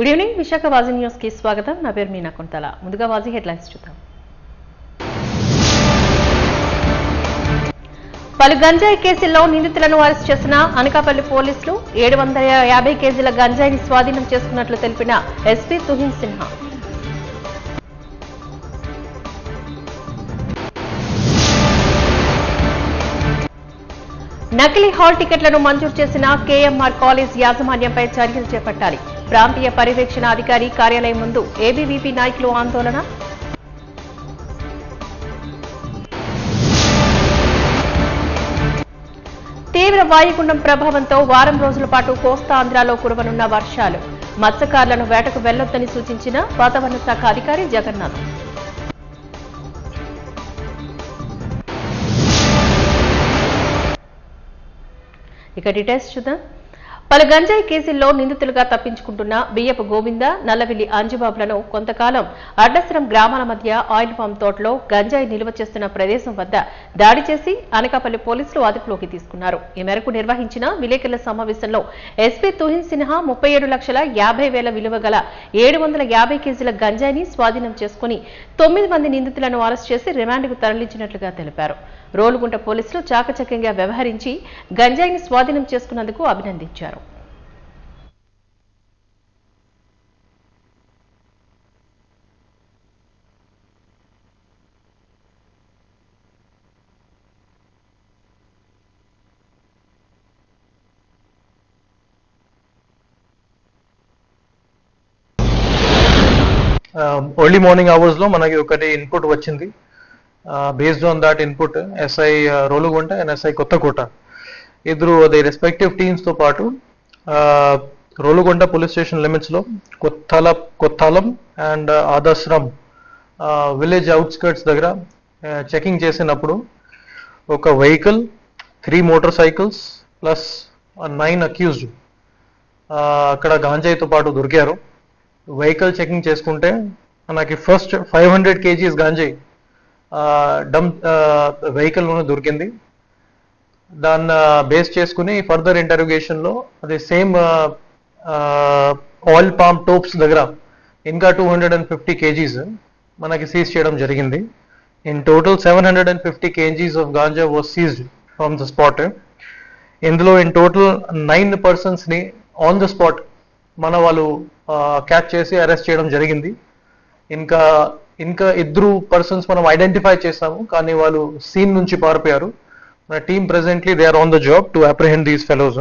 Good evening Visakha వాజీ news కి స్వాగతం. నా పేరు మీనా కొంతల. ముందుగా వాజీ హెడ్లైన్స్ చూద్దాం. పలు గంజాయి కేసుల్లో నిందితులను అరెస్ట్ చేసిన అనకాపల్లి పోలీసులు 750 కేజీల గంజాయిని స్వాధీనం చేసుకున్నట్లు తెలిపిన ఎస్పీ తుహిన్ సిన్హా. నకిలీ హాల్ టికెట్లను మంజూరు చేసిన కేఎంఆర్ కాలేజ్ యాజమాన్యంపై చర్యలు చేపట్టాలి. ప్రాంతీయ పర్యవేక్షణ అధికారి కార్యాలయం ముందు ఏబీవీపీ నాయకులు ఆందోళన. తీవ్ర వాయుగుండం ప్రభావంతో వారం రోజుల పాటు కోస్తా ఆంధ్రాలో కురవనున్న వర్షాలు. మత్స్యకారులను వేటకు వెళ్లొద్దని సూచించిన వాతావరణ శాఖ అధికారి జగన్నాథ్. ఇక డీటెయిల్స్ చూద్దాం. పలు గంజాయి కేసుల్లో నిందితులుగా తప్పించుకుంటున్న బియ్యపు గోవింద, నల్లవిల్లి అంజుబాబులను కొంతకాలం అడ్డసరం గ్రామాల మధ్య ఆయిల్ పామ్ తోటలో గంజాయి నిల్వ చేస్తున్న ప్రదేశం వద్ద దాడి చేసి అనకాపల్లి పోలీసులు అదుపులోకి తీసుకున్నారు. ఈ మేరకు నిర్వహించిన విలేకరుల సమావేశంలో ఎస్పీ తుహిన్ సిన్హా 37,50,000 విలువ గల 750 కేజీల గంజాయిని స్వాధీనం చేసుకుని 9 మంది నిందితులను అరెస్ట్ చేసి రిమాండ్కు తరలించినట్లుగా తెలిపారు. రోలుగుంట పోలీసులు చాకచక్యంగా వ్యవహరించి గంజాయిని స్వాధీనం చేసుకున్నందుకు అభినందించారు. ఎర్లీ మార్నింగ్ అవర్స్ లో మనకి ఒకటి ఇన్పుట్ వచ్చింది. Based on that input SI Rolugunta and SI Kothakota ఇద్దరు అది రెస్పెక్టివ్ టీమ్స్ తో పాటు రోలుగుంట పోలీస్ స్టేషన్ లిమిట్స్ లో కొత్తాలం అండ్ ఆదర్శ్రమ్ విలేజ్ అవుట్స్కర్ట్స్ దగ్గర చెకింగ్ చేసినప్పుడు ఒక vehicle, 3 motor cycles plus 9 accused అక్కడ గాంజాయితో పాటు దొరికారు. వెహికల్ చెకింగ్ చేసుకుంటే మనకి ఫస్ట్ 500 kgs గాంజాయి వెహికల్ లోనే దొరికింది. దాన్ని బేస్ చేసుకుని ఫర్దర్ ఇంటరోగేషన్ లో అదే సేమ్ ఆయిల్ పామ్ టోప్స్ దగ్గర ఇంకా 250 kgs మనకి సీజ్ చేయడం జరిగింది. In total 750 kgs of ganja was seized from the spot. ఇందులో ఇన్ టోటల్ 9 persons ని ఆన్ ద స్పాట్ మన వాళ్ళు క్యాచ్ చేసి అరెస్ట్ చేయడం జరిగింది. ఇంకా 2 persons మనం ఐడెంటిఫై చేసాము, కానీ వాళ్ళు సీన్ నుంచి పారిపోయారు. మన team presently they are on the job to apprehend these fellows.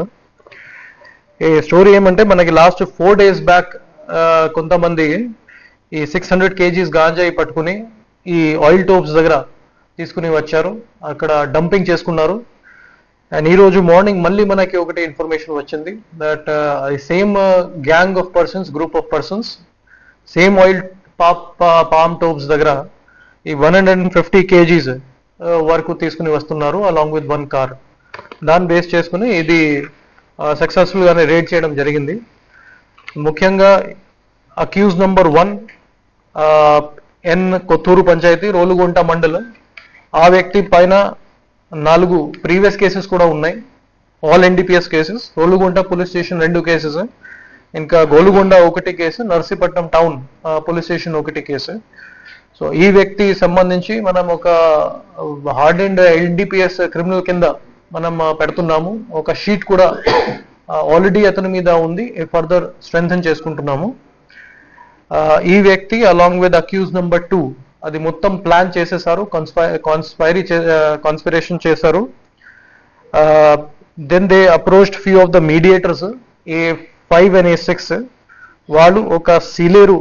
ఈ స్టోరీ ఏమంటే మనకి లాస్ట్ 4 days బ్యాక్ కొంతమంది ఈ 600 kgs గాంజాయి పట్టుకుని ఈ ఆయిల్ టోప్స్ దగ్గర తీసుకుని వచ్చారు, అక్కడ డంపింగ్ చేసుకున్నారు. అండ్ ఈ రోజు మార్నింగ్ మళ్ళీ మనకి ఒకటి ఇన్ఫర్మేషన్ వచ్చింది that same gang of persons, group of persons same oil palm tops దగ్గర ఈ 150 kgs వరకు తీసుకుని వస్తున్నారు అలాంగ్ విత్ 1 car. దాన్ని బేస్ చేసుకుని ఇది సక్సెస్ఫుల్ గానే రేడ్ చేయడం జరిగింది. ముఖ్యంగా accused number 1 N Kothuru panchayati Rolugunta మండలం. ఆ వ్యక్తి పైన 4 ప్రీవియస్ కేసెస్ కూడా ఉన్నాయి, all NDPS cases. Rolugunta police station 2 cases, ఇంకా Golugonda 1 case, Narsipatnam town police station 1 case. So ఈ వ్యక్తి సంబంధించి మనం ఒక హార్డ్ అండ్ NDPS క్రిమినల్ కింద మనం పెడుతున్నాము. ఒక షీట్ కూడా ఆల్రెడీ అతని మీద ఉంది, ఫర్దర్ స్ట్రెంథెన్ చేసుకుంటున్నాము. ఈ వ్యక్తి అలాంగ్ విత్ అక్యూజ్ నంబర్ 2 అది మొత్తం ప్లాన్ చేసేసారు, కాన్స్పిరేషన్ చేశారు. Then they approached few of the mediators A5 and A6. వాళ్ళు ఒక Sileru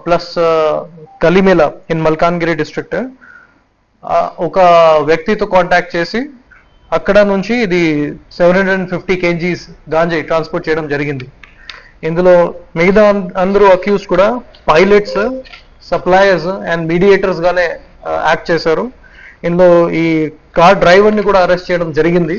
plus Kalimela in Malkangiri district ఒక వ్యక్తితో కాంటాక్ట్ చేసి అక్కడ నుంచి ఇది 750 kgs గాంజాయి ట్రాన్స్పోర్ట్ చేయడం జరిగింది. ఇందులో మిగతా అందరూ అక్యూజ్ కూడా పైలట్స్, సప్లయర్స్ అండ్ మీడియేటర్స్ గానే యాక్ట్ చేశారు. ఇందులో ఈ కార్ డ్రైవర్ ని కూడా అరెస్ట్ చేయడం జరిగింది.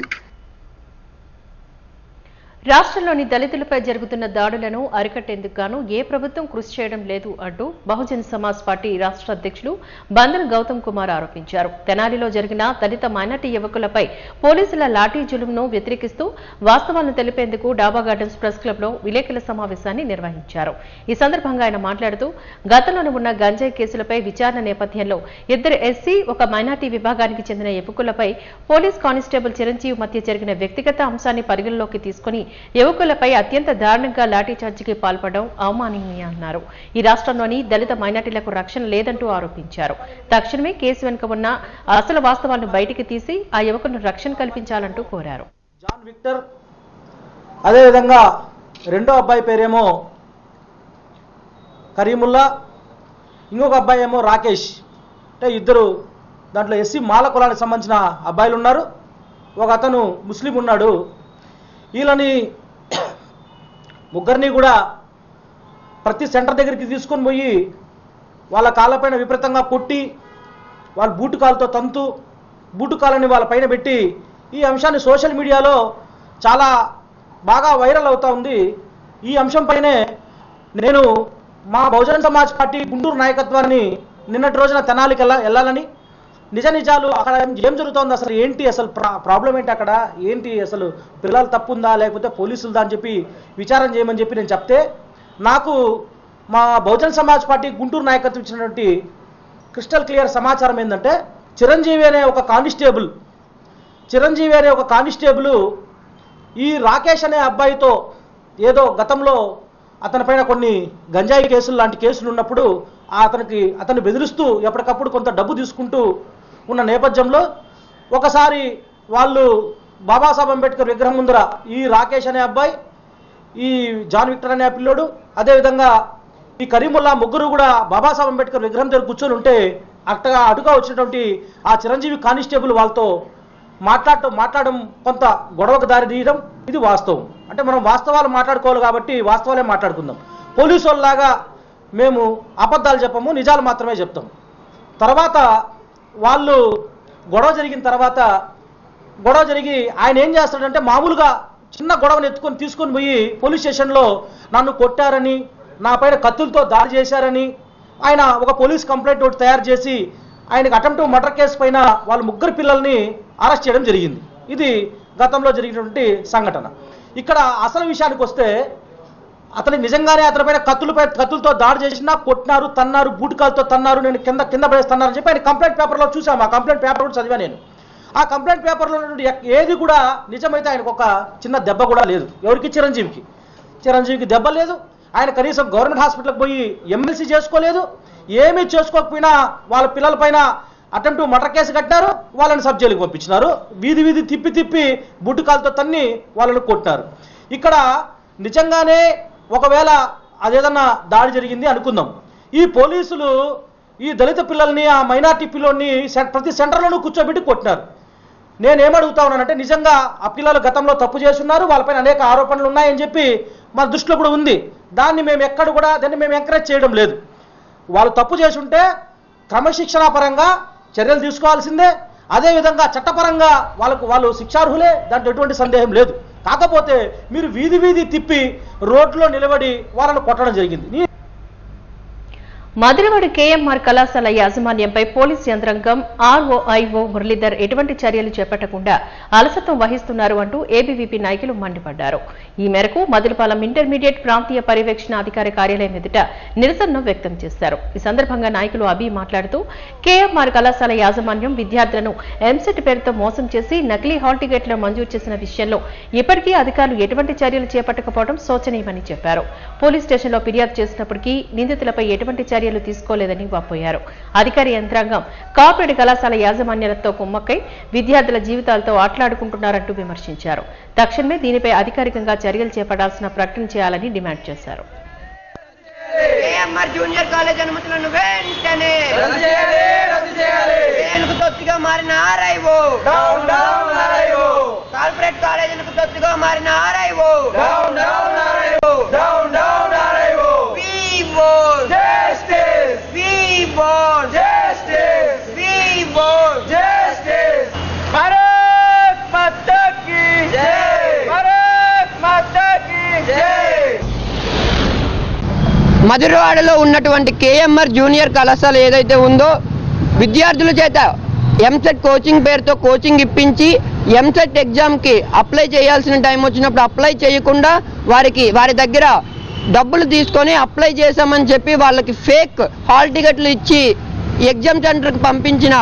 రాష్ట్రంలోని దళితులపై జరుగుతున్న దాడులను అరికట్టేందుకు గాను ఏ ప్రభుత్వం కృషి చేయడం లేదు అంటూ బహుజన్ సమాజ్ పార్టీ రాష్ట్ర అధ్యక్షులు బందన్ గౌతమ్ కుమార్ ఆరోపించారు. తెనాలిలో జరిగిన దళిత మైనార్టీ యువకులపై పోలీసుల లాఠీ జులుంను వ్యతిరేకిస్తూ వాస్తవాలను తెలిపేందుకు డాబా గార్డెన్స్ ప్రెస్ క్లబ్ లో విలేకరుల సమావేశాన్ని నిర్వహించారు. ఈ సందర్భంగా ఆయన మాట్లాడుతూ గతంలోనే ఉన్న గంజాయి కేసులపై విచారణ నేపథ్యంలో 2 ఎస్సీ, 1 మైనార్టీ విభాగానికి చెందిన యువకులపై పోలీస్ కానిస్టేబుల్ చిరంజీవి మధ్య జరిగిన వ్యక్తిగత అంశాన్ని పరిగణలోకి తీసుకుని యువకులపై అత్యంత దారుణంగా లాఠీచార్జికి పాల్పడడం అవమాననీయమని అన్నారు. ఈ రాష్ట్రంలోని దళిత మైనార్టీలకు రక్షణ లేదంటూ ఆరోపించారు. తక్షణమే కేసు వెనుక ఉన్న అసలు వాస్తవాలను బయటికి తీసి ఆ యువకులను రక్షణ కల్పించాలంటూ కోరారు. జాన్ విక్టర్, అదేవిధంగా రెండో అబ్బాయి పేరేమో కరీముల్లా, ఇంకొక అబ్బాయి ఏమో రాకేష్. అంటే ఇద్దరు దాంట్లో ఎస్సీ మాల కులానికి సంబంధించిన అబ్బాయిలు ఉన్నారు, ఒక అతను ముస్లిం ఉన్నాడు. వీళ్ళని ముగ్గురిని కూడా ప్రతి సెంటర్ దగ్గరికి తీసుకొని పోయి వాళ్ళ కాళ్ళపైన విపరీతంగా కొట్టి వాళ్ళ బూటు కాలుతో తంతు బూటు కాలని వాళ్ళ పైన పెట్టి ఈ అంశాన్ని సోషల్ మీడియాలో చాలా బాగా వైరల్ అవుతా ఉంది. ఈ అంశం పైనే నేను మా బహుజన్ సమాజ్ పార్టీ గుంటూరు నాయకత్వాన్ని నిన్నటి రోజున తెనాలికి వెళ్ళాలని, నిజ నిజాలు అక్కడ ఏం జరుగుతోంది, అసలు ఏంటి, అసలు ప్రాబ్లం ఏంటి, అక్కడ ఏంటి, అసలు పిల్లలు తప్పుందా లేకపోతే పోలీసులదా అని చెప్పి విచారణ చేయమని చెప్పి నేను చెప్తే, నాకు మా బహుజన్ సమాజ్ పార్టీ గుంటూరు నాయకత్వం ఇచ్చినటువంటి క్రిస్టల్ క్లియర్ సమాచారం ఏంటంటే చిరంజీవి అనే ఒక కానిస్టేబుల్ ఈ రాకేష్ అనే అబ్బాయితో ఏదో గతంలో అతనిపైన కొన్ని గంజాయి కేసులు లాంటి కేసులు ఉన్నప్పుడు అతన్ని బెదిరిస్తూ ఎప్పటికప్పుడు కొంత డబ్బు తీసుకుంటూ ఉన్న నేపథ్యంలో ఒకసారి వాళ్ళు బాబాసాహెబ్ అంబేద్కర్ విగ్రహం ముందర ఈ రాకేష్ అనే అబ్బాయి, ఈ జాన్ విక్టర్ అనే పిల్లోడు, అదేవిధంగా ఈ కరీముల్లా ముగ్గురు కూడా బాబాసాహెబ్ అంబేద్కర్ విగ్రహం దగ్గర కూర్చొని ఉంటే అటుగా వచ్చినటువంటి ఆ చిరంజీవి కానిస్టేబుల్ వాళ్ళతో మాట్లాడడం కొంత గొడవకు దారి తీయడం ఇది వాస్తవం. అంటే మనం వాస్తవాలు మాట్లాడుకోవాలి కాబట్టి వాస్తవాలే మాట్లాడుకుందాం. పోలీసు వాళ్ళలాగా మేము అబద్ధాలు చెప్పము, నిజాలు మాత్రమే చెప్తాం. తర్వాత వాళ్ళు గొడవ జరిగి ఆయన ఏం చేస్తాడంటే మామూలుగా చిన్న గొడవను తీసుకొని పోయి పోలీస్ స్టేషన్లో నన్ను కొట్టారని, నా పైన కత్తులతో దాడి చేశారని ఆయన ఒక పోలీస్ కంప్లైంట్ ఒకటి తయారు చేసి ఆయనకు అటెంప్ట్ మర్డర్ కేసు పైన వాళ్ళ ముగ్గురు పిల్లల్ని అరెస్ట్ చేయడం జరిగింది. ఇది గతంలో జరిగినటువంటి సంఘటన. ఇక్కడ అసలు విషయానికి వస్తే అతని నిజంగానే అతనిపైన కత్తులతో దాడి చేసినా, కొట్టినారు, తన్నారు, బూటుకాలతో తన్నారు, నేను కింద పడేస్తున్నారని చెప్పి ఆయన కంప్లైంట్ పేపర్లో చూసాము. ఆ కంప్లైంట్ పేపర్ కూడా చదివా నేను. ఆ కంప్లైంట్ పేపర్లో ఏది కూడా నిజమైతే ఆయనకు ఒక చిన్న దెబ్బ కూడా లేదు. ఎవరికి? చిరంజీవికి దెబ్బ లేదు. ఆయన కనీసం గవర్నమెంట్ హాస్పిటల్కి పోయి ఎమ్మెల్సీ చేసుకోలేదు. ఏమీ చేసుకోకపోయినా వాళ్ళ పిల్లల పైన అటెంప్ట్ మర్డర్ కేసు కట్టారు, వాళ్ళని సబ్ జైలుకి పంపించినారు. వీధి తిప్పి బుట్టుకాలతో తన్ని వాళ్ళని కొట్టినారు. ఇక్కడ నిజంగానే ఒకవేళ అదేదన్నా దాడి జరిగింది అనుకుందాం, ఈ పోలీసులు ఈ దళిత పిల్లల్ని, ఆ మైనార్టీ పిల్లల్ని ప్రతి సెంటర్లోనూ కూర్చోబెట్టి కొట్టినారు. నేనేమడుగుతా ఉన్నానంటే నిజంగా ఆ పిల్లలు గతంలో తప్పు చేస్తున్నారు, వాళ్ళపైన అనేక ఆరోపణలు ఉన్నాయని చెప్పి మన దృష్టిలో కూడా ఉంది. దాన్ని మేము ఎంకరేజ్ చేయడం లేదు. వాళ్ళు తప్పు చేసి ఉంటే క్రమశిక్షణా పరంగా చర్యలు తీసుకోవాల్సిందే. అదేవిధంగా చట్టపరంగా వాళ్ళు శిక్షార్హులే, దాంట్లో ఎటువంటి సందేహం లేదు. కాకపోతే మీరు వీధి తిప్పి రోడ్లో నిలబడి వాళ్ళను కొట్టడం జరిగింది. మధురవాడ కేఎంఆర్ కళాశాల యాజమాన్యంపై పోలీస్ యంత్రాంగం ఆర్ఓఐఓ మురళీధర్ ఎటువంటి చర్యలు చేపట్టకుండా అలసత్వం వహిస్తున్నారు అంటూ ఏబీవీపీ నాయకులు మండిపడ్డారు. ఈ మేరకు మధురపాలెం ఇంటర్మీడియట్ ప్రాంతీయ పర్యవేక్షణ అధికారి కార్యాలయం ఎదుట నిరసనను వ్యక్తం చేశారు. ఈ సందర్భంగా నాయకులు అభి మాట్లాడుతూ కేఎంఆర్ కళాశాల యాజమాన్యం విద్యార్థులను ఎంసెట్ పేరుతో మోసం చేసి నకిలీ హాల్ టికెట్లను మంజూరు చేసిన విషయంలో ఇప్పటికీ అధికారులు ఎటువంటి చర్యలు చేపట్టకపోవడం శోచనీయమని చెప్పారు. పోలీస్ స్టేషన్లో ఫిర్యాదు చేసినప్పటికీ నిందితులపై ఎటువంటి చర్యలు తీసుకోలేదని వాపోయారు. అధికారి యంత్రాంగం కార్పొరేట్ కళాశాల యాజమాన్యాలతో కుమ్మక్కై విద్యార్థుల జీవితాలతో ఆటలాడుకుంటున్నారంటూ విమర్శించారు. తక్షణమే దీనిపై అధికారికంగా చర్యలు చేపట్టాల్సిన ప్రకటన చేయాలని డిమాండ్ చేశారు. జూనియర్ కాలేజ్ అనుమతులను వెంటనే తొత్తుగా మారిన ఆర్ఐఓ, కార్పొరేట్ కాలేజీలకు తొత్తుగా మారిన ఆర్ఐఓ, भारत माता की जय, भारत माता మధురవాడలో ఉన్నటువంటి కేఎంఆర్ జూనియర్ కళాశాల ఏదైతే ఉందో విద్యార్థుల చేత ఎంసెట్ కోచింగ్ పేరుతో కోచింగ్ ఇప్పించి ఎంసెట్ ఎగ్జామ్కి అప్లై చేయాల్సిన టైం వచ్చినప్పుడు అప్లై చేయకుండా వారి దగ్గర డబ్బులు తీసుకొని అప్లై చేశామని చెప్పి వాళ్ళకి ఫేక్ హాల్ టికెట్లు ఇచ్చి ఎగ్జామ్ సెంటర్కి పంపించిన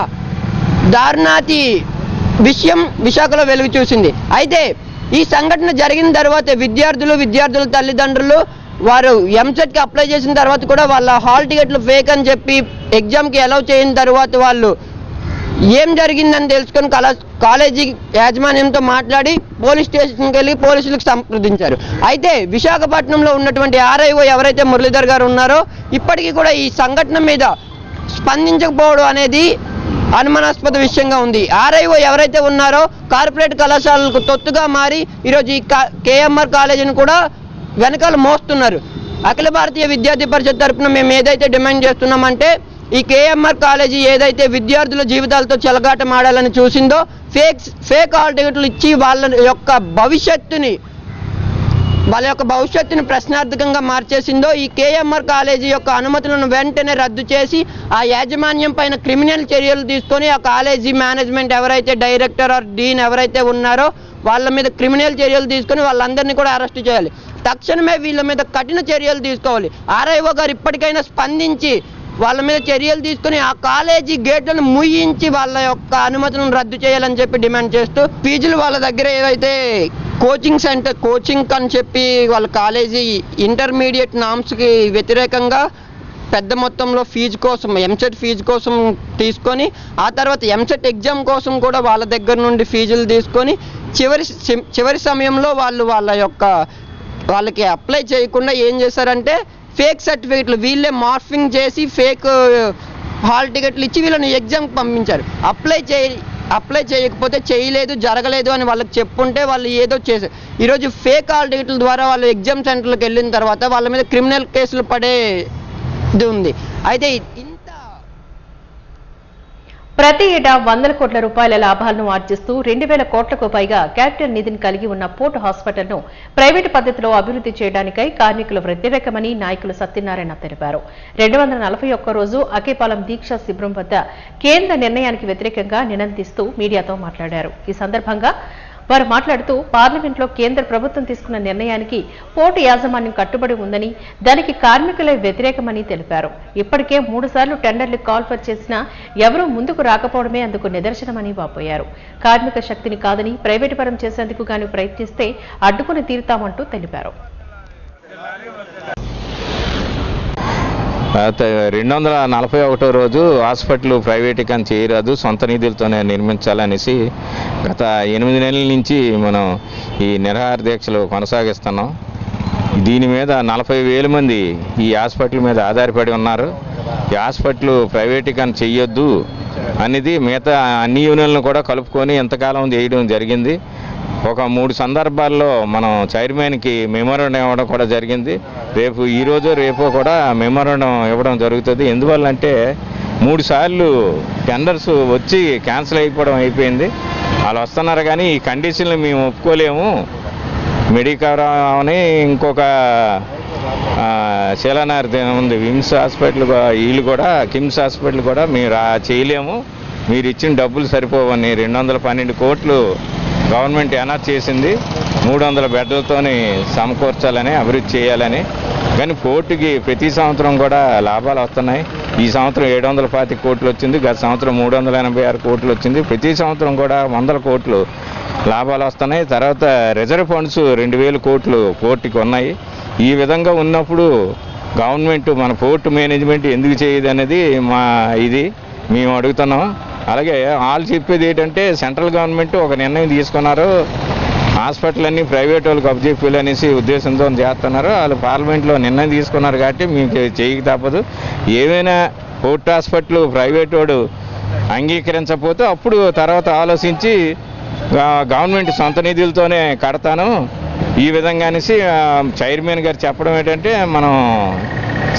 దారుణాతి విషయం విశాఖలో వెలుగు చూసింది. అయితే ఈ సంఘటన జరిగిన తర్వాత విద్యార్థుల తల్లిదండ్రులు వారు ఎంసెట్కి అప్లై చేసిన తర్వాత కూడా వాళ్ళ హాల్ టికెట్లు ఫేక్ అని చెప్పి ఎగ్జామ్కి అలౌ చేయని తర్వాత వాళ్ళు ఏం జరిగిందని తెలుసుకొని కాలేజీ యాజమాన్యంతో మాట్లాడి పోలీస్ స్టేషన్కి వెళ్ళి పోలీసులకు సంప్రదించారు. అయితే విశాఖపట్నంలో ఉన్నటువంటి ఆర్ఐఓ ఎవరైతే మురళీధర్ గారు ఉన్నారో ఇప్పటికీ కూడా ఈ సంఘటన మీద స్పందించకపోవడం అనేది అనుమానాస్పద విషయంగా ఉంది. ఆర్ఐఓ ఎవరైతే ఉన్నారో కార్పొరేట్ కళాశాలలకు తొత్తుగా మారి ఈరోజు ఈ కేఎంఆర్ కాలేజీని కూడా వెనకాల మోస్తున్నారు. అఖిల భారతీయ విద్యార్థి పరిషత్ తరఫున మేము ఏదైతే డిమాండ్ చేస్తున్నామంటే ఈ కేఎంఆర్ కాలేజీ ఏదైతే విద్యార్థుల జీవితాలతో చెలగాటమాడాలని చూసిందో ఫేక్ హాల్ టికెట్లు ఇచ్చి వాళ్ళ యొక్క భవిష్యత్తుని ప్రశ్నార్థకంగా మార్చేసిందో ఈ కేఎంఆర్ కాలేజీ యొక్క అనుమతులను వెంటనే రద్దు చేసి ఆ యాజమాన్యం పైన క్రిమినల్ చర్యలు తీసుకొని ఆ కాలేజీ మేనేజ్మెంట్ ఎవరైతే డైరెక్టర్ ఆర్ డీన్ ఎవరైతే ఉన్నారో వాళ్ళ మీద క్రిమినల్ చర్యలు తీసుకొని వాళ్ళందరినీ కూడా అరెస్ట్ చేయాలి. తక్షణమే వీళ్ళ మీద కఠిన చర్యలు తీసుకోవాలి. ఆర్ఐఓ గారు ఇప్పటికైనా స్పందించి వాళ్ళ మీద చర్యలు తీసుకుని ఆ కాలేజీ గేట్లను ముయ్యించి వాళ్ళ యొక్క అనుమతులను రద్దు చేయాలని చెప్పి డిమాండ్ చేస్తూ ఫీజులు వాళ్ళ దగ్గర ఏదైతే కోచింగ్ అని చెప్పి వాళ్ళ కాలేజీ ఇంటర్మీడియట్ నామ్స్కి వ్యతిరేకంగా పెద్ద మొత్తంలో ఫీజు కోసం ఎంసెట్ ఫీజు కోసం తీసుకొని ఆ తర్వాత ఎంసెట్ ఎగ్జామ్ కోసం కూడా వాళ్ళ దగ్గర నుండి ఫీజులు తీసుకొని చివరి సమయంలో వాళ్ళకి అప్లై చేయకుండా ఏం చేశారంటే ఫేక్ సర్టిఫికెట్లు వీళ్ళే మార్ఫింగ్ చేసి ఫేక్ హాల్ టికెట్లు ఇచ్చి వీళ్ళని ఎగ్జామ్కి పంపించారు. అప్లై చేయకపోతే చేయలేదు జరగలేదు అని వాళ్ళకి చెప్పుంటే వాళ్ళు ఏదో చేశారు. ఈరోజు ఫేక్ హాల్ టికెట్ల ద్వారా వాళ్ళు ఎగ్జామ్ సెంటర్లకు వెళ్ళిన తర్వాత వాళ్ళ మీద క్రిమినల్ కేసులు పడేది ఉంది. అయితే ప్రతి ఏటా 100 కోట్ల రూపాయల లాభాలను ఆర్జిస్తూ 2000 కోట్లకు పైగా క్యాపిటల్ నిధిని కలిగి ఉన్న పోర్టు హాస్పిటల్ను ప్రైవేటు పద్ధతిలో అభివృద్ధి చేయడానికై కార్మికులు వ్యతిరేకమని నాయకులు సత్యనారాయణ తెలిపారు. 241 రోజు అకేపాలెం దీక్షా శిబిరం వద్ద కేంద్ర నిర్ణయానికి వ్యతిరేకంగా నినదిస్తూ మీడియాతో మాట్లాడారు. ఈ సందర్భంగా వారు మాట్లాడుతూ పార్లమెంట్లో కేంద్ర ప్రభుత్వం తీసుకున్న నిర్ణయానికి పోర్టు యాజమాన్యం కట్టుబడి ఉందని దానికి కార్మికులే వ్యతిరేకమని తెలిపారు. ఇప్పటికే 3 సార్లు టెండర్లు కాల్ఫర్ చేసినా ఎవరూ ముందుకు రాకపోవడమే అందుకు నిదర్శనమని వాపోయారు. కార్మిక శక్తిని కాదని ప్రైవేటు పరం చేసేందుకు గాని ప్రయత్నిస్తే అడ్డుకుని తీరుతామంటూ తెలిపారు. 241 రోజు హాస్పిటల్ ప్రైవేటీకరణ చేయరాదు, సొంత నిధులతోనే నిర్మించాలనేసి గత 8 నెలల నుంచి మనం ఈ నిరాహార దీక్షలు కొనసాగిస్తున్నాం. దీని మీద 40,000 మంది ఈ హాస్పిటల్ మీద ఆధారపడి ఉన్నారు. ఈ హాస్పిటల్ ప్రైవేటీకరణ చెయ్యొద్దు అనేది మిగతా అన్ని యూనియన్లను కూడా కలుపుకొని ఎంతకాలం చేయడం జరిగింది. ఒక 3 సందర్భాల్లో మనం చైర్మన్కి మెమోరాండం ఇవ్వడం కూడా జరిగింది. ఈరోజు రేపు కూడా మెమోరాండం ఇవ్వడం జరుగుతుంది. ఎందువల్లంటే 3 సార్లు టెండర్స్ వచ్చి క్యాన్సిల్ అయిపోయింది. వాళ్ళు వస్తున్నారు కానీ ఈ కండిషన్లు మేము ఒప్పుకోలేము. మెడికవర్ అని ఇంకొక శీలనార్ ఉంది విమ్స్ హాస్పిటల్, వీళ్ళు కూడా కిమ్స్ హాస్పిటల్ కూడా మీరు చేయలేము, మీరు ఇచ్చిన డబ్బులు సరిపోవని 212 కోట్లు గవర్నమెంట్ అనౌన్స్ చేసింది. 300 బెడ్లతోని సమకూర్చాలని అభివృద్ధి చేయాలని. కానీ పోర్టుకి ప్రతి సంవత్సరం కూడా లాభాలు వస్తున్నాయి. ఈ సంవత్సరం 725 కోట్లు వచ్చింది, గత సంవత్సరం 386 కోట్లు వచ్చింది. ప్రతి సంవత్సరం కూడా 100 కోట్లు లాభాలు వస్తున్నాయి. తర్వాత రిజర్వ్ ఫండ్స్ 2000 కోట్లు పోర్టుకి ఉన్నాయి. ఈ విధంగా ఉన్నప్పుడు గవర్నమెంట్ మన పోర్టు మేనేజ్మెంట్ ఎందుకు చేయదు అనేది మేము అడుగుతున్నాం. అలాగే వాళ్ళు చెప్పేది ఏంటంటే సెంట్రల్ గవర్నమెంట్ ఒక నిర్ణయం తీసుకున్నారు, హాస్పిటల్ అన్నీ ప్రైవేట్ వాళ్ళకి అప్పచెప్పాలి అనేసి ఉద్దేశంతో చేస్తున్నారు. వాళ్ళు పార్లమెంట్లో నిర్ణయం తీసుకున్నారు కాబట్టి మీకు చేయక తప్పదు. ఏమైనా పోర్ట్ హాస్పిటల్ ప్రైవేట్ వాడు అంగీకరించకపోతే అప్పుడు తర్వాత ఆలోచించి గవర్నమెంట్ సొంత నిధులతోనే కడతాను ఈ విధంగా అనేసి చైర్మన్ గారు చెప్పడం ఏంటంటే మనం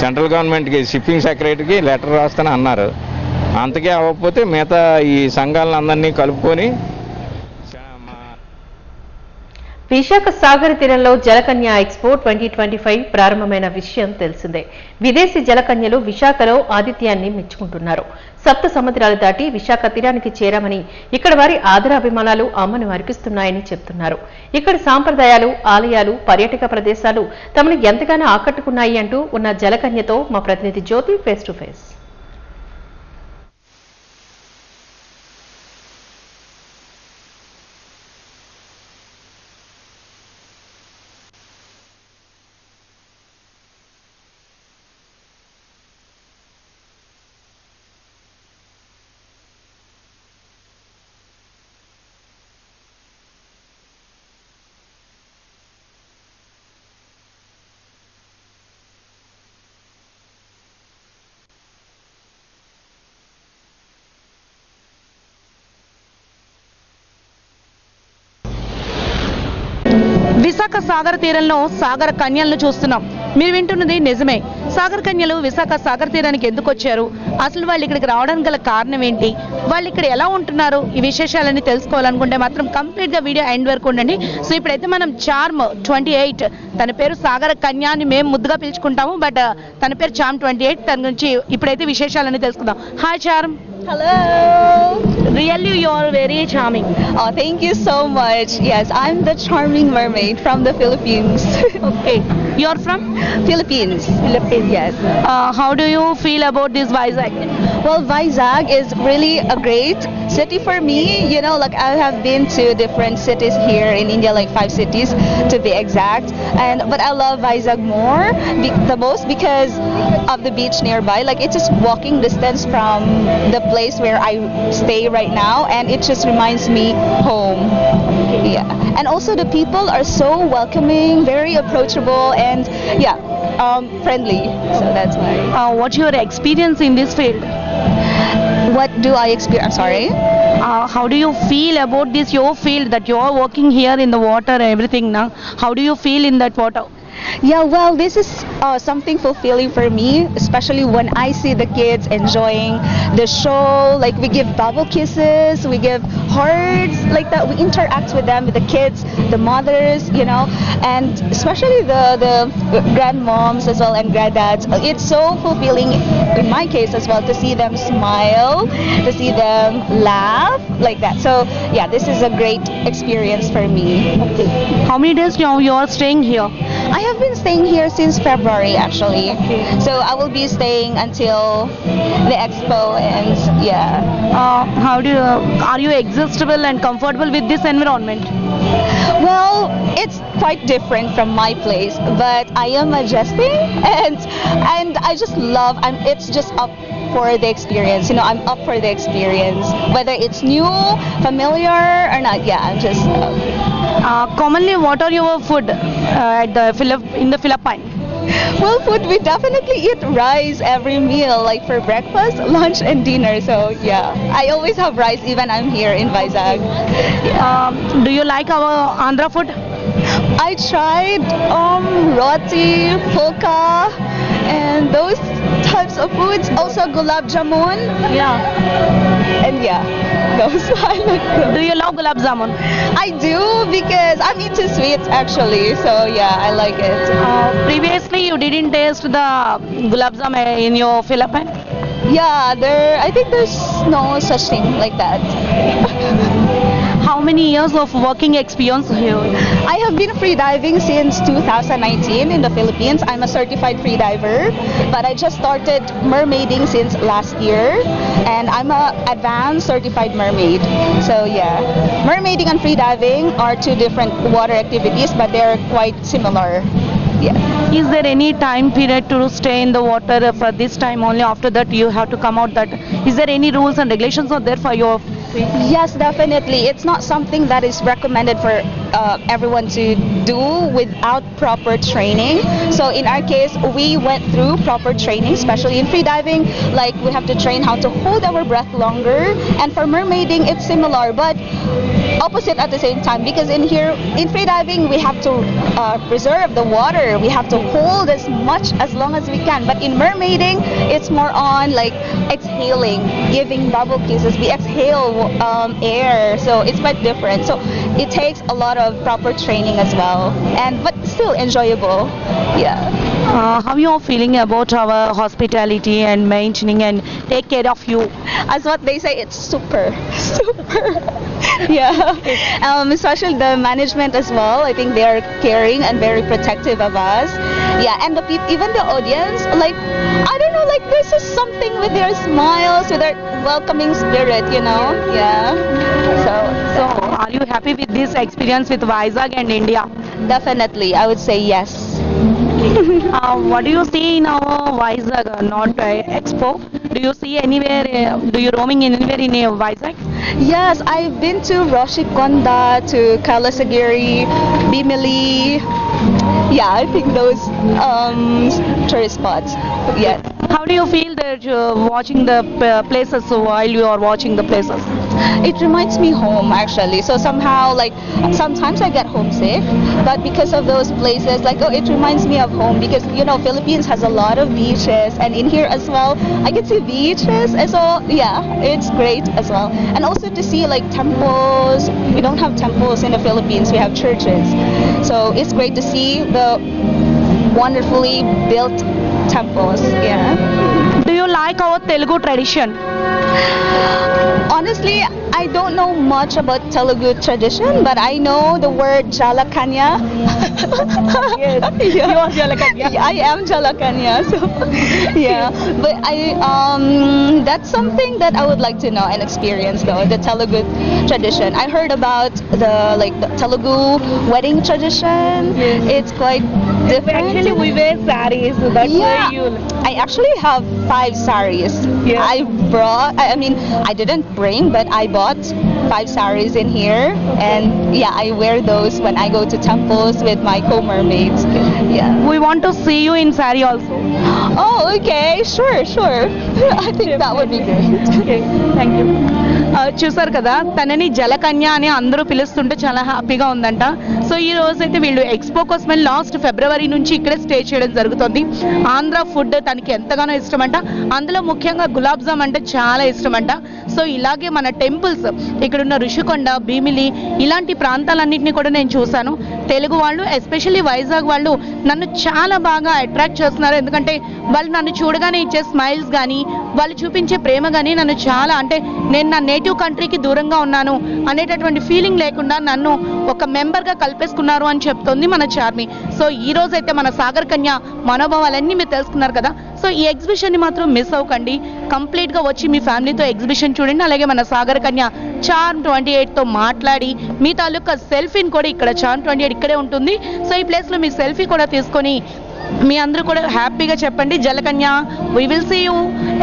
సెంట్రల్ గవర్నమెంట్కి షిప్పింగ్ సెక్రటరీకి లెటర్ రాస్తాను అన్నారు. అంతకే అవ్వకపోతే మిగతా ఈ సంఘాలను అందరినీ కలుపుకొని విశాఖ సాగర తీరంలో జలకన్య ఎక్స్పో 2025 ప్రారంభమైన విషయం తెలిసిందే. విదేశీ జలకన్యలు విశాఖలో ఆతిథ్యాన్ని మెచ్చుకుంటున్నారు. సప్త సముద్రాలు దాటి విశాఖ తీరానికి చేరామని ఇక్కడ వారి ఆదరాభిమానాలు అమ్మను అర్పిస్తున్నాయని చెప్తున్నారు. ఇక్కడ సాంప్రదాయాలు, ఆలయాలు, పర్యాటక ప్రదేశాలు తమను ఎంతగానో ఆకట్టుకున్నాయి అంటూ ఉన్న జలకన్యతో మా ప్రతినిధి జ్యోతి ఫేస్ టు ఫేస్. విశాఖ సాగర తీరంలో సాగర కన్యలను చూస్తున్నాం. మీరు వింటున్నది నిజమే. సాగర కన్యలు విశాఖ సాగర తీరానికి ఎందుకు వచ్చారు, అసలు వాళ్ళు ఇక్కడికి రావడానికి గల కారణం ఏంటి, వాళ్ళు ఇక్కడ ఎలా ఉంటున్నారు, ఈ విశేషాలన్నీ తెలుసుకోవాలనుకుంటే మాత్రం కంప్లీట్ గా వీడియో ఎండ్ వరకు ఉండండి. సో ఇప్పుడైతే మనం చార్మ్ 28, తన పేరు సాగర కన్య అని మేము ముద్దుగా పిలుచుకుంటాము, బట్ తన పేరు చార్మ్ 28. తన గురించి ఇప్పుడైతే విశేషాలన్నీ తెలుసుకుందాం. Hi charm. Hello. Really, you are very charming. Oh, thank you so much. Yes, I'm the charming mermaid from the Philippines. Okay. You are from Philippines. Yes. how do you feel about this Vizag? Well, Vizag is really a great city for me. You know, like I have been to different cities here in India, like 5 cities to be exact. But I love Vizag more, the most, because of the beach nearby. Like it's just walking distance from the place where I stay right now, and it just reminds me home. Yeah. And also the people are so welcoming, very approachable, and friendly. So that's why. What's your experience in this field? What do I experience? I'm sorry. How do you feel about this your field that you are working here in the water and everything now? How do you feel in that water? Yeah, well, this is something fulfilling for me, especially when I see the kids enjoying the show. Like we give bubble kisses, we give hearts, like that. We interact with them, with the kids, the mothers, you know, and especially the grandmoms as well and granddads. It's so fulfilling in my case as well to see them smile, to see them laugh, like that. So yeah, this is a great experience for me. Okay. How many days now you are staying here? I have been staying here since February actually. So I will be staying until the expo ends. Yeah. How do you, are you accessible and comfortable with this environment? Well, it's quite different from my place, but I am adjusting and I just love. It's just up for the experience. You know, I'm up for the experience, whether it's new, familiar or not. Yeah, I'm just. Commonly, what are your food in the Philippines? Well, food, we definitely eat rice every meal, like for breakfast, lunch and dinner. So yeah, I always have rice even I'm here in Vizag. Do you like our Andhra food? I tried roti, pulka, and those types of foods. Also gulab jamun. Yeah. And yeah, those I like them. Do you love gulab jamun? I do, because I'm into sweets actually. So yeah, I like it. Previously, you didn't taste the gulab jamun in your Philippines? Yeah, I think there's no such thing like that. How many years of working experience here? I have been free diving since 2019 in the Philippines. I'm a certified free diver, but I just started mermaiding since last year, and I'm a advanced certified mermaid. So yeah, mermaiding and free diving are two different water activities, but they're quite similar. Yeah. Is there any time period to stay in the water for this time only? After that, you have to come out. That is there any rules and regulations are there for your? Yes, definitely. It's not something that is recommended for everyone to do without proper training. So in our case, we went through proper training, especially in free diving. Like we have to train how to hold our breath longer. And for mermaiding, it's similar, but opposite at the same time. Because in here, in free diving, we have to preserve the water. We have to hold as long as we can. But in mermaiding, it's more on like exhaling, giving bubble kisses. We exhale air, so it's quite different. So it takes a lot of proper training as well, and but still enjoyable. Yeah. How you are feeling about our hospitality and maintaining and take care of you? As what they say, it's super. Yeah. Especially the management as well. I think they are caring and very protective of us. Yeah, and the even the audience, like, I don't know, like there's just something with their smiles, with their welcoming spirit, you know. Yeah. So are you happy with this experience with Vizag and India? Definitely, I would say yes. What do you see in our Vizag, not Expo? Do you see anywhere, do you roaming anywhere in Vizag? Yes, I've been to Roshikonda, to Kalasagiri, Bimili. Yeah, I think those tourist spots. Yeah. How do you feel that watching the places while you are watching the places? It reminds me home actually. So somehow, like, sometimes I get homesick, but because of those places, like, oh, it reminds me of home because, you know, Philippines has a lot of beaches, and in here as well, I get to beaches, and so yeah, it's great as well. And also to see like temples. We don't have temples in the Philippines. We have churches, so it's great to see the wonderfully built temples. Yeah. Do you like our Telugu tradition? Honestly, I don't know much about Telugu tradition, but I know the word Jalakanya. Yes, Yeah. you are Jalakanya. I am Jalakanya, so yeah. But that's something that I would like to know and experience, though, the Telugu tradition. I heard about the Telugu wedding tradition. It's quite different. Actually, we wear saris. That's why Yeah, you. I actually have 5 saris. Yeah. I mean, I didn't bring, but I bought 5 saris in here, and yeah, I wear those when I go to temples with my co-mermaids. Yeah. We want to see you in sari also. Oh, okay, sure. I think that would be great. Okay, thank you. చూసారు కదా, తనని జలకన్య అని అందరూ పిలుస్తుంటే చాలా హ్యాపీగా ఉందంట. So ఈ రోజు అయితే వీళ్ళు ఎక్స్పో కోసమే లాస్ట్ ఫిబ్రవరి నుంచి ఇక్కడే స్టే చేయడం జరుగుతుంది. ఆంధ్ర ఫుడ్ తనకి ఎంతగానో ఇష్టమంట, అందులో ముఖ్యంగా గులాబ్ జామ్ అంటే చాలా ఇష్టమంట. సో ఇలాగే మన టెంపుల్స్ ఇక్కడున్న ఋషికొండ, భీమిలి ఇలాంటి ప్రాంతాలన్నింటినీ కూడా నేను చూశాను. తెలుగు వాళ్ళు ఎస్పెషల్లీ వైజాగ్ వాళ్ళు నన్ను చాలా బాగా అట్రాక్ట్ చేస్తున్నారు. ఎందుకంటే వాళ్ళు నన్ను చూడగానే ఇచ్చే స్మైల్స్ కానీ, వాళ్ళు చూపించే ప్రేమ కానీ నన్ను చాలా, అంటే నేను నా నేటివ్ కంట్రీకి దూరంగా ఉన్నాను అనేటటువంటి ఫీలింగ్ లేకుండా నన్ను ఒక మెంబర్గా కలిపేసుకున్నారు అని చెప్తోంది మన చార్మి. సో ఈ రోజు అయితే మన సాగర్ కన్య మనోభావాలన్నీ మీరు తెలుసుకున్నారు కదా. సో ఈ ఎగ్జిబిషన్ని మాత్రం మిస్ అవ్వకండి, కంప్లీట్గా వచ్చి మీ ఫ్యామిలీతో ఎగ్జిబిషన్ చూడండి. అలాగే మన సాగర్ కన్య చార్మ్ 28తో మాట్లాడి మీ తాలూకా సెల్ఫీని కూడా ఇక్కడ చార్మ్ 28 ఇక్కడే ఉంటుంది. సో ఈ ప్లేస్లో మీ సెల్ఫీ కూడా తీసుకొని మీ అందరూ కూడా హ్యాపీగా చెప్పండి, జలకన్య we will see you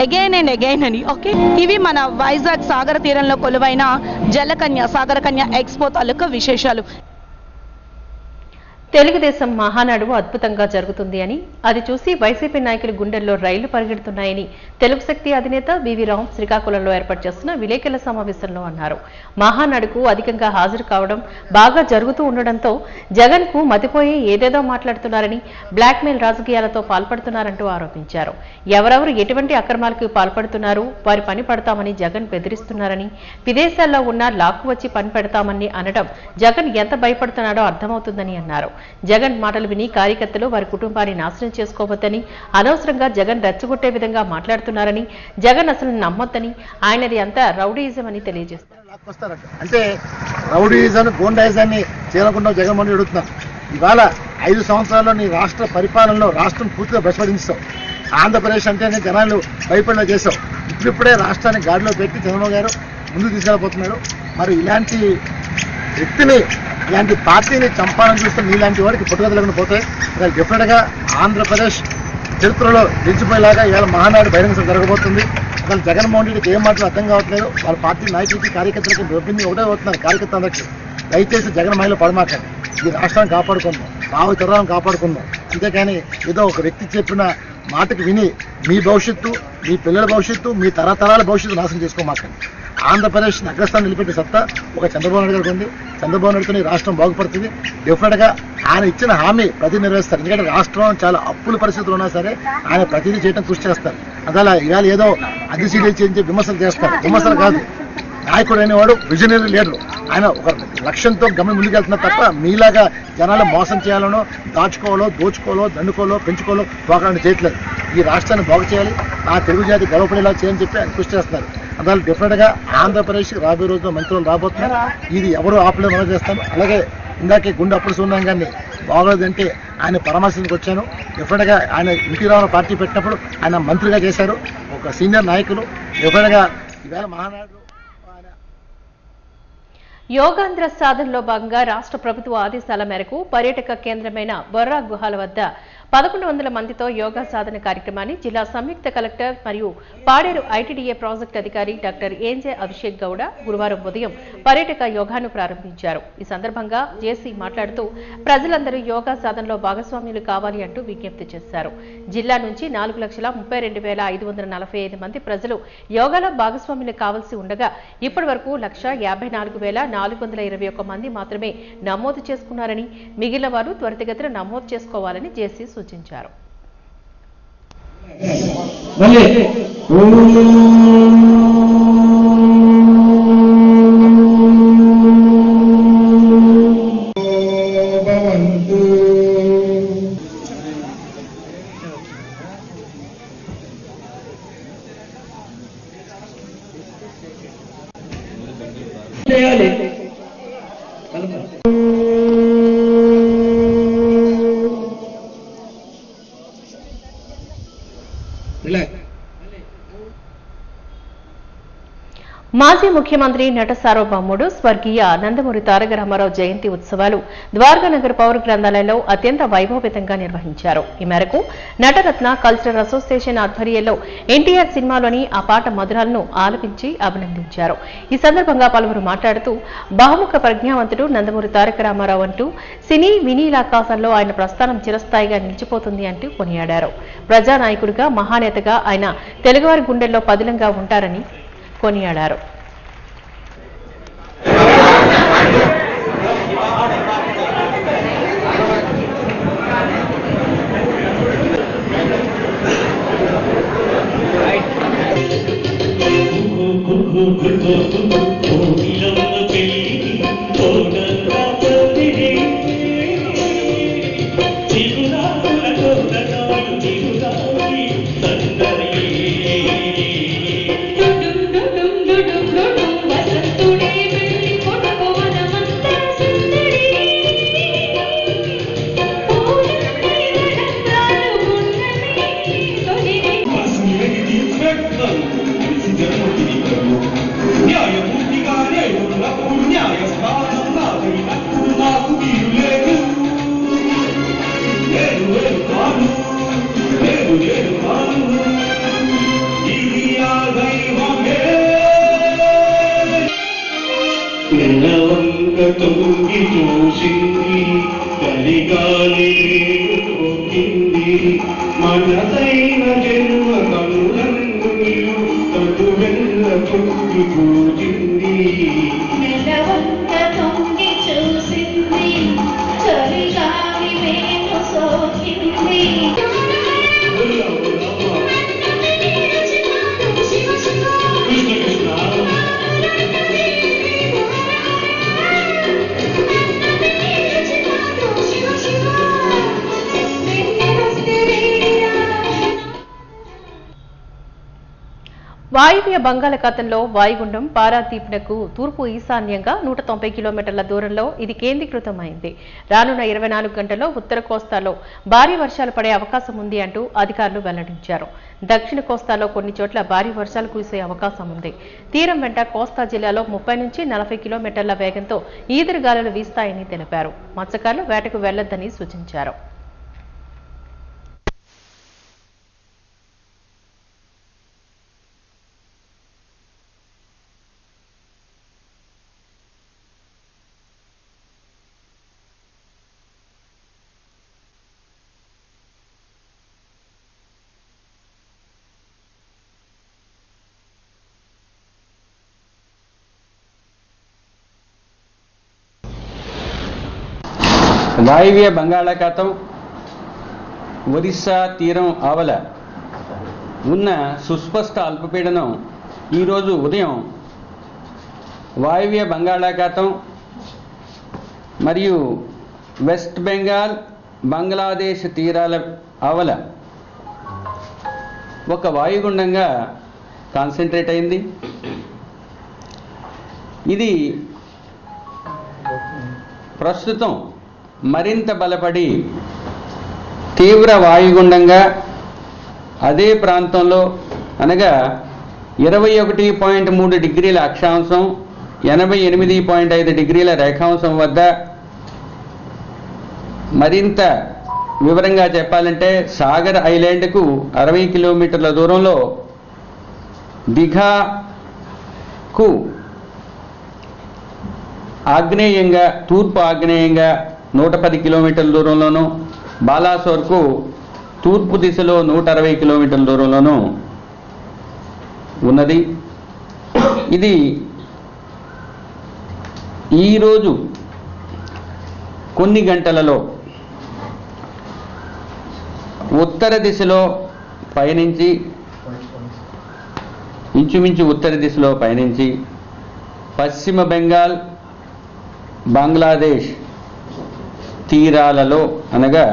again and again అని. ఓకే, ఇవి మన వైజాగ్ సాగర తీరంలో కొలువైన జలకన్య సాగర కన్య ఎక్స్పో తాలూకా విశేషాలు. తెలుగుదేశం మహానాడు అద్భుతంగా జరుగుతుంది అని, అది చూసి వైసీపీ నాయకుల గుండెల్లో రైళ్లు పరిగెడుతున్నాయని తెలుగు శక్తి అధినేత బివి రామ్ శ్రీకాకుళంలో ఏర్పాటు చేస్తున్న విలేకరుల సమావేశంలో అన్నారు. మహానాడుకు అధికంగా హాజరు కావడం బాగా జరుగుతూ ఉండడంతో జగన్ కు మతిపోయి ఏదేదో మాట్లాడుతున్నారని, బ్లాక్మెయిల్ రాజకీయాలతో పాల్పడుతున్నారంటూ ఆరోపించారు. ఎవరెవరు ఎటువంటి అక్రమాలకు పాల్పడుతున్నారు, వారి పని పడతామని జగన్ బెదిరిస్తున్నారని, విదేశాల్లో ఉన్న లాక్కు వచ్చి పని పెడతామని అనడం జగన్ ఎంత భయపడుతున్నాడో అర్థమవుతుందని అన్నారు. జగన్ మాటలు విని కార్యకర్తలు వారి కుటుంబాన్ని నాశనం చేసుకోవద్దని, అనవసరంగా జగన్ రెచ్చగొట్టే విధంగా మాట్లాడుతున్నారని, జగన్ అసలు నమ్మొద్దని, ఆయనది అంతా రౌడీయిజం అని తెలియజేస్తారు. అంటే రౌడీయిజాన్ని, గోండాయిజాన్ని చేయకుండా జగన్మోహన్ రెడ్డి అడుగుతున్నారు. ఇవాళ 5 సంవత్సరాల్లో నీ రాష్ట్ర పరిపాలనలో రాష్ట్రం పూర్తిగా భ్రష్పడించావు. ఆంధ్రప్రదేశ్ అంటేనే జనాలు భయపడేలా చేశావు. ఇప్పుడిప్పుడే రాష్ట్రాన్ని గాడిలో పెట్టి చంద్రబాబు గారు ముందుకు తీసుకెళ్ళిపోతున్నాడు. మరి ఇలాంటి వ్యక్తిని, ఇలాంటి పార్టీని చంపాలని చూస్తే నీలాంటి వాడికి పుట్టుకదలకుండా పోతాయి. ఇవాళ డెఫినెట్గా ఆంధ్రప్రదేశ్ చరిత్రలో నిలిచిపోయేలాగా ఇవాళ మహానాడు బహిరంగ సభ జరగబోతుంది. ఇవాళ జగన్మోహన్ రెడ్డికి ఏం మాటలు అర్థం కావట్లేదు. వాళ్ళ పార్టీ నాయకులకి, కార్యకర్తలకి దొబ్బింది ఒకటే అవుతున్నారు. కార్యకర్తలందరికీ దయచేసి జగన్ మహిళ పడమాకండి. ఈ రాష్ట్రాన్ని కాపాడుకుందాం, భావి తరాలను కాపాడుకుందాం. అంతేకాని ఏదో ఒక వ్యక్తి చెప్పిన మాటకి విని మీ భవిష్యత్తు, మీ పిల్లల భవిష్యత్తు, మీ తరతరాల భవిష్యత్తు నాశనం చేసుకోమాకండి. ఆంధ్రప్రదేశ్ అగ్రస్థానం నిలిపెట్టే సత్తా ఒక చంద్రబాబు నాయుడు గారికి ఉంది. చంద్రబాబు నాయుడుతో ఈ రాష్ట్రం బాగుపడుతుంది. డెఫినెట్గా ఆయన ఇచ్చిన హామీ ప్రతి నెరవేరుస్తారు. ఎందుకంటే రాష్ట్రం చాలా అప్పుల పరిస్థితులు ఉన్నా సరే ఆయన ప్రతిదీ చేయడం కృషి చేస్తారు. అలా ఇవాళ ఏదో అధిశీలి చేయించి విమర్శలు చేస్తారు. విమర్శలు కాదు, నాయకుడు అనేవాడు విజనరీ లీడర్. ఆయన ఒక లక్ష్యంతో గమని ముందుకెళ్తున్నారు తప్ప మీలాగా జనాలు మోసం చేయాలనో, దాచుకోవాలో, దోచుకోవాలో, దండుకోవాలో, పెంచుకోవాలో తోకాలని చేయట్లేదు. ఈ రాష్ట్రాన్ని బాగు చేయాలి, ఆ తెలుగు జాతి గర్వపడేలా చేయాలని చెప్పి ఆయన కృషి చేస్తున్నారు. అందువల్ల డెఫినెట్గా ఆంధ్రప్రదేశ్ రాబోయే రోజుల్లో మంత్రులు రాబోతున్నారు. ఇది ఎవరు ఆపలేదు, మనం చేస్తాను. అలాగే ఇందాకే గుండె అప్పుడు సున్నాం గారిని బాగోలేదంటే ఆయన పరామర్శించడానికి వచ్చాను. డెఫినెట్గా ఆయన ఎన్టీ రామారావు పార్టీ పెట్టినప్పుడు ఆయన మంత్రిగా చేశారు, ఒక సీనియర్ నాయకులు. డెఫినెట్గా ఈవేళ మహానాడు యోగాంధ్ర సాధనలో భాగంగా రాష్ట్ర ప్రభుత్వ ఆదేశాల మేరకు పర్యాటక కేంద్రమైన బొర్రా గుహాల వద్ద 1100 మందితో యోగా సాధన కార్యక్రమాన్ని జిల్లా సంయుక్త కలెక్టర్ మరియు పాడేరు ఐటీడీఏ ప్రాజెక్టు అధికారి డాక్టర్ ఏఎన్జే అభిషేక్ గౌడ గురువారం ఉదయం పర్యాటక యోగాను ప్రారంభించారు. ఈ సందర్భంగా జేసీ మాట్లాడుతూ ప్రజలందరూ యోగా సాధనలో భాగస్వామ్యులు కావాలి అంటూ విజ్ఞప్తి చేశారు. జిల్లా నుంచి 4,32,545 మంది ప్రజలు యోగాలో భాగస్వామ్యులు కావాల్సి ఉండగా ఇప్పటి వరకు 1,54,421 మంది మాత్రమే నమోదు చేసుకున్నారని, మిగిలిన వారు త్వరితగతిన నమోదు చేసుకోవాలని జేసీ సూచించారు. మాజీ ముఖ్యమంత్రి నట సార్వభౌముడు స్వర్గీయ నందమూరి తారక రామారావు జయంతి ఉత్సవాలు ద్వారకానగర్ పౌర గ్రంథాలయంలో అత్యంత వైభవపేతంగా నిర్వహించారు. ఈ మేరకు నటరత్న కల్చరల్ అసోసియేషన్ ఆధ్వర్యంలో ఎన్టీఆర్ సినిమాలోని ఆ పాట మధురాలను ఆలపించి అభినందించారు. ఈ సందర్భంగా పలువురు మాట్లాడుతూ బహుముఖ ప్రజ్ఞావంతుడు నందమూరి తారక రామారావు అంటూ సినీ వినీలాకాశంలో ఆయన ప్రస్థానం చిరస్థాయిగా నిలిచిపోతుంది అంటూ కొనియాడారు. ప్రజానాయకుడిగా, మహానేతగా ఆయన తెలుగువారి గుండెల్లో పదిలంగా ఉంటారని కొనియాడారు. వాయువ్య బంగాళాఖాతంలో వాయుగుండం పారాదీప్నకు తూర్పు ఈశాన్యంగా 190 కిలోమీటర్ల దూరంలో ఇది కేంద్రీకృతమైంది. రానున్న 24 గంటల్లో ఉత్తర కోస్తాలో భారీ వర్షాలు పడే అవకాశం ఉంది అంటూ అధికారులు వెల్లడించారు. దక్షిణ కోస్తాలో కొన్ని చోట్ల భారీ వర్షాలు కురిసే అవకాశం ఉంది. తీరం వెంట కోస్తా జిల్లాలో 30 నుంచి 40 కిలోమీటర్ల వేగంతో ఈదురుగాలులు వీస్తాయని తెలిపారు. మత్స్యకారులు వేటకు వెళ్లొద్దని సూచించారు. వాయువ్య బంగాళాఖాతం ఒరిస్సా తీరం ఆవల ఉన్న సుస్పష్ట అల్పపీడనం ఈరోజు ఉదయం వాయువ్య బంగాళాఖాతం మరియు వెస్ట్ బెంగాల్ బంగ్లాదేశ్ తీరాల ఆవల ఒక వాయుగుండంగా కాన్సన్ట్రేట్ అయింది. ఇది ప్రస్తుతం మరింత బలపడి తీవ్ర వాయుగుండంగా అదే ప్రాంతంలో అనగా 21.3 డిగ్రీల అక్షాంశం 88.5 డిగ్రీల రేఖాంశం వద్ద, మరింత వివరంగా చెప్పాలంటే సాగర్ ఐలాండ్కు 60 కిలోమీటర్ల దూరంలో, దిఘాకు ఆగ్నేయంగా తూర్పు ఆగ్నేయంగా 110 కిలోమీటర్ల దూరంలోనూ, బాలాసోర్కు తూర్పు దిశలో 160 కిలోమీటర్ల దూరంలోనూ ఉన్నది. ఇది ఈరోజు కొన్ని గంటలలో ఉత్తర దిశలో పయనించి, ఇంచుమించు ఉత్తర దిశలో పయనించి పశ్చిమ బెంగాల్ బంగ్లాదేశ్ తీరాలలో అనగా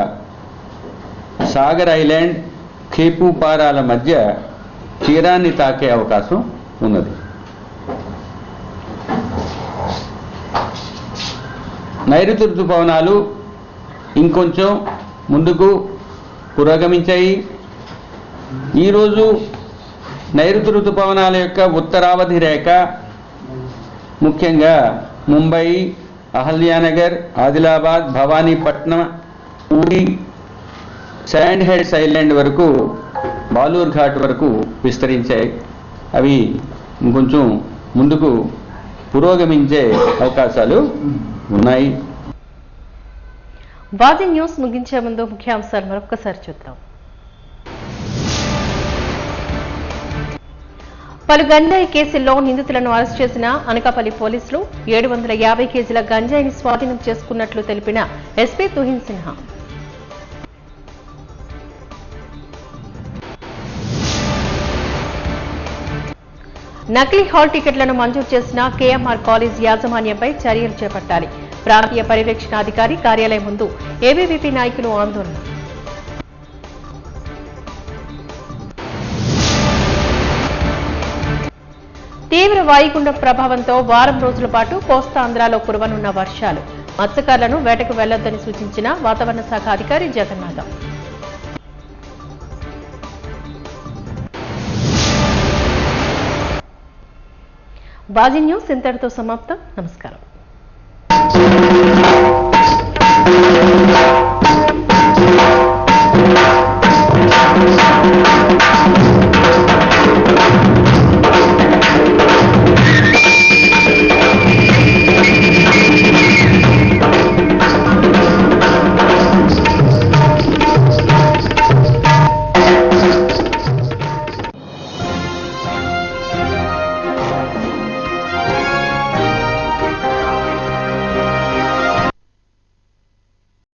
సాగర్ ఐలాండ్ ఖేపుపారాల మధ్య తీరాన్ని తాకే అవకాశం ఉన్నది. నైరుతి ఋతుపవనాలు ఇంకొంచెం ముందుకు పురోగమించాయి. ఈరోజు నైరుతి ఋతుపవనాల యొక్క ఉత్తరావధి రేఖ ముఖ్యంగా Mumbai, Ahalyanagar, Adilabad, Bhawanipatnam, Ooty, sand heads island వరకు, బాలూర్ ఘాట్ వరకు విస్తరించాయి. అవి ఇంకొంచెం ముందుకు పురోగమించే అవకాశాలు ఉన్నాయి. బాజీ న్యూస్ ముగించే ముందు ముఖ్యాంశాలు మరొకసారి చూద్దాం. పలు గంజాయి కేసుల్లో నిందితులను అరెస్ట్ చేసిన అనకాపల్లి పోలీసులు 750 కేజీల గంజాయిని స్వాధీనం చేసుకున్నట్లు తెలిపిన ఎస్పీ తుహిన్ సిన్హా. నకిలీ హాల్ టికెట్లను మంజూరు చేసిన కేఎంఆర్ కాలేజ్ యాజమాన్యంపై చర్యలు చేపట్టాలి. ప్రాంతీయ పర్యవేక్షణాధికారి కార్యాలయం ముందు ఏబీవీపీ నాయకులు ఆందోళన. తీవ్ర వాయుగుండం ప్రభావంతో వారం రోజుల పాటు కోస్తాంధ్రలో కురవనున్న వర్షాలు. మత్స్యకారులను వేటకు వెళ్లొద్దని సూచించిన వాతావరణ శాఖ అధికారి జగన్నాథం. బాజీ న్యూస్ ఇంతటితో సమాప్తం. నమస్కారం.